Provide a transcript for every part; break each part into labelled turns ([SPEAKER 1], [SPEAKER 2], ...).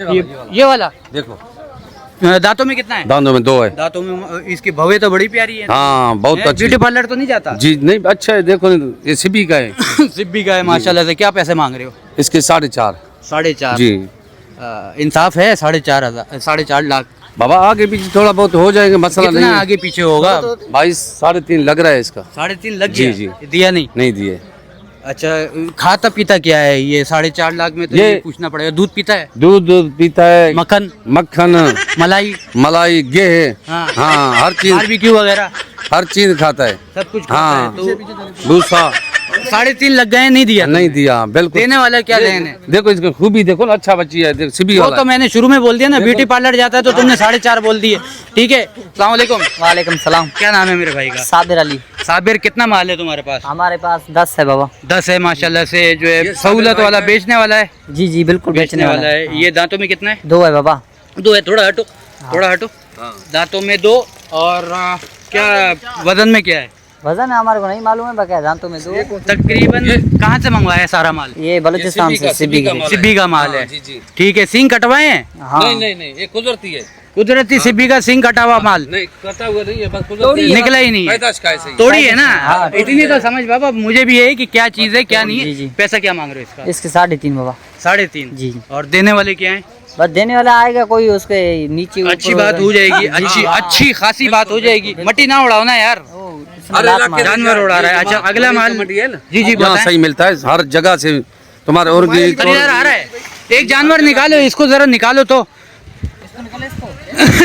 [SPEAKER 1] ये वाला
[SPEAKER 2] देखो
[SPEAKER 1] दांतों में कितना है?
[SPEAKER 2] दांतों में 2 है।
[SPEAKER 1] दांतों में इसकी भवे तो बड़ी प्यारी है।
[SPEAKER 2] हाँ बहुत अच्छी।
[SPEAKER 1] ब्यूटी पार्लर तो नहीं जाता?
[SPEAKER 2] जी नहीं, अच्छा है। देखो ये सिबी का है।
[SPEAKER 1] सिब्बी का है माशाल्लाह से। क्या पैसे मांग रहे हो?
[SPEAKER 2] इसके 4.5।
[SPEAKER 1] 4.5
[SPEAKER 2] जी।
[SPEAKER 1] इंसाफ है? 4.5 लाख
[SPEAKER 2] बाबा आगे पीछे थोड़ा बहुत हो जाएगा, मसला
[SPEAKER 1] कितना
[SPEAKER 2] नहीं।
[SPEAKER 1] आगे पीछे होगा?
[SPEAKER 2] भाई 3.5 लग रहा है इसका।
[SPEAKER 1] 3.5 लग
[SPEAKER 2] जी,
[SPEAKER 1] गया?
[SPEAKER 2] जी।
[SPEAKER 1] दिया नहीं?
[SPEAKER 2] नहीं दिए।
[SPEAKER 1] अच्छा खाता पीता क्या है ये 4.5 लाख में? तो ये पूछना पड़ेगा। दूध पीता है?
[SPEAKER 2] दूध पीता है,
[SPEAKER 1] मक्खन
[SPEAKER 2] मक्खन,
[SPEAKER 1] मलाई
[SPEAKER 2] मलाई, घी है।
[SPEAKER 1] हाँ,
[SPEAKER 2] हाँ हर चीज,
[SPEAKER 1] बारबेक्यू वगैरह
[SPEAKER 2] हर चीज खाता है।
[SPEAKER 1] सब कुछ खाता
[SPEAKER 2] हाँ
[SPEAKER 1] है। तो
[SPEAKER 2] भूसा
[SPEAKER 1] 3.5 लग गए, नहीं दिया?
[SPEAKER 2] नहीं दिया बिल्कुल।
[SPEAKER 1] देने वाला क्या देन है?
[SPEAKER 2] देखो इसकी खूबी देखो ना, अच्छा बच्ची है। देखो सिबी
[SPEAKER 1] वो
[SPEAKER 2] वाला
[SPEAKER 1] तो मैंने शुरू में बोल दिया ना, ब्यूटी पार्लर जाता है तो तुमने 4.5 बोल दिए। ठीक है, अस्सलाम वालेकुम।
[SPEAKER 3] वालेकुम सलाम।
[SPEAKER 1] क्या नाम है मेरे भाई का?
[SPEAKER 3] साबिर अली।
[SPEAKER 1] साबिर, कितना माल है तुम्हारे पास?
[SPEAKER 3] हमारे पास 10 है बाबा।
[SPEAKER 1] 10 है माशाल्लाह से। जो है सहूलत वाला बेचने वाला है?
[SPEAKER 3] जी जी बिल्कुल
[SPEAKER 1] बेचने वाला है। ये दांतों में कितना है?
[SPEAKER 3] 2 है बाबा।
[SPEAKER 1] 2 है। थोड़ा हटो, थोड़ा हटो। दांतों में 2। और क्या वजन में क्या है?
[SPEAKER 3] वजन है हमारे को नहीं मालूम है, बकाया दांतों में 2।
[SPEAKER 1] तकरीबन कहाँ से मंगवाया है सारा माल?
[SPEAKER 3] ये बलूचिस्तान से सिब्बी का।
[SPEAKER 1] सिब्बी का माल है। ठीक है। सींग कटवाए हैं?
[SPEAKER 3] हाँ
[SPEAKER 2] नहीं ये कुदरती है।
[SPEAKER 1] कुदरती सिब्बी का सींग कटा हुआ माल
[SPEAKER 2] नहीं कटा हुआ नहीं है, बस कुदरती है।
[SPEAKER 1] निकला ही नहीं है।
[SPEAKER 2] पैदाश का ऐसे ही।
[SPEAKER 1] तोड़ी है ना?
[SPEAKER 3] हाँ,
[SPEAKER 1] इतनी तो समझ बाबा मुझे भी है कि क्या चीज है क्या नहीं
[SPEAKER 3] जी,
[SPEAKER 1] है।
[SPEAKER 3] जी।
[SPEAKER 1] पैसा क्या मांग रहे हो इसका?
[SPEAKER 3] इसके 3.5 बाबा।
[SPEAKER 1] 3.5।
[SPEAKER 3] जी।
[SPEAKER 1] और देने वाले क्या है?
[SPEAKER 3] बस देने वाला आएगा कोई उसके नीचे ऊपर
[SPEAKER 1] अच्छी बात हो जाएगी। अच्छी खासी बात हो जाएगी। मट्टी ना उड़ाओ ना यार, जानवर उड़ा रहा है। अच्छा अगला माल जी जी
[SPEAKER 2] यहाँ सही मिलता है हर जगह से। तुम्हारे और
[SPEAKER 1] खरीदार आ रहा है। एक जानवर निकालो, इसको जरा निकालो तो।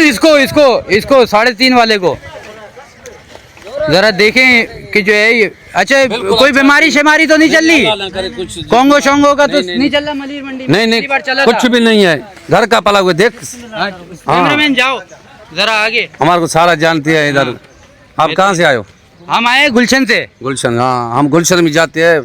[SPEAKER 1] इसको 3.5 वाले को जरा देखें कि जो है ये। अच्छा कोई बीमारी शेमारी तो नहीं चल रही? कोंगो शोंगो का तो नहीं चल रहा मलिर मंडी में?
[SPEAKER 2] नहीं
[SPEAKER 1] पिछली बार चला
[SPEAKER 2] कुछ
[SPEAKER 1] था।
[SPEAKER 2] भी नहीं है, घर का पला हुआ। देख
[SPEAKER 1] कैमरामैन जाओ जरा आगे।
[SPEAKER 2] हमारे को सारा जानती है इधर। आप कहाँ से आए हो?
[SPEAKER 1] हम आए गुलशन से।
[SPEAKER 2] गुलशन? हाँ हम गुलशन में जाते हैं।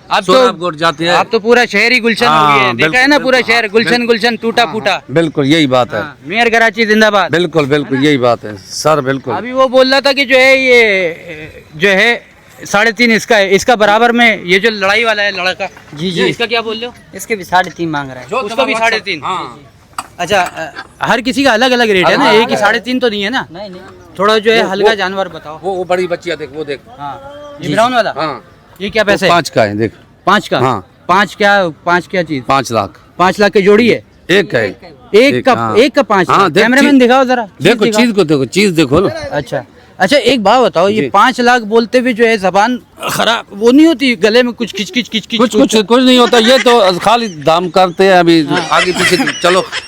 [SPEAKER 1] अब
[SPEAKER 2] सोनापगढ़ जाते हैं।
[SPEAKER 1] अब तो पूरा शहर ही गुलशन हो
[SPEAKER 2] हाँ,
[SPEAKER 1] गया है। देखा है ना पूरा शहर गुलशन गुलशन टूटा फूटा।
[SPEAKER 2] बिल्कुल यही बात है।
[SPEAKER 1] मेयर कराची जिंदाबाद।
[SPEAKER 2] बिल्कुल बिल्कुल यही बात है सर, बिल्कुल।
[SPEAKER 1] अभी वो बोल रहा था कि जो है ये जो है 3.5 इसका है। इसका बराबर में ये जो लड़ाई वाला है लड़का,
[SPEAKER 3] जी जी
[SPEAKER 1] इसका क्या बोल रहे हो?
[SPEAKER 3] इसके भी 3.5 मांग रहा है।
[SPEAKER 1] उसका भी 3.5।
[SPEAKER 2] हाँ।
[SPEAKER 1] अच्छा हर किसी का अलग अलग रेट है ना, एक ही 3.5 तो नहीं है ना?
[SPEAKER 3] नहीं नहीं
[SPEAKER 1] थोड़ा जो है हल्का जानवर बताओ।
[SPEAKER 2] वो बड़ी बच्चियाँ देख, वो देख।
[SPEAKER 1] हाँ ये ब्राउन वाला।
[SPEAKER 2] हाँ
[SPEAKER 1] ये क्या पैसे?
[SPEAKER 2] 5 का है देख।
[SPEAKER 1] 5 का?
[SPEAKER 2] हाँ।
[SPEAKER 1] 5 क्या चीज?
[SPEAKER 2] 5 लाख।
[SPEAKER 1] 5 लाख की जोड़ी है?
[SPEAKER 2] एक है।
[SPEAKER 1] एक का
[SPEAKER 2] हाँ।
[SPEAKER 1] 5
[SPEAKER 2] हाँ,
[SPEAKER 1] लाख।
[SPEAKER 2] देख,
[SPEAKER 1] कैमरामैन
[SPEAKER 2] चीज-
[SPEAKER 1] दिखाओ जरा।
[SPEAKER 2] देखो
[SPEAKER 1] दिखाओ।
[SPEAKER 2] चीज को देखो, चीज देखो ना।
[SPEAKER 1] अच्छा एक बात बताओ, ये 5 लाख बोलते हुए जो है जबान खराब वो नहीं होती? गले में कुछ खिच
[SPEAKER 2] कुछ नहीं होता। ये तो खाली दाम करते हैं। अभी आगे पीछे चलो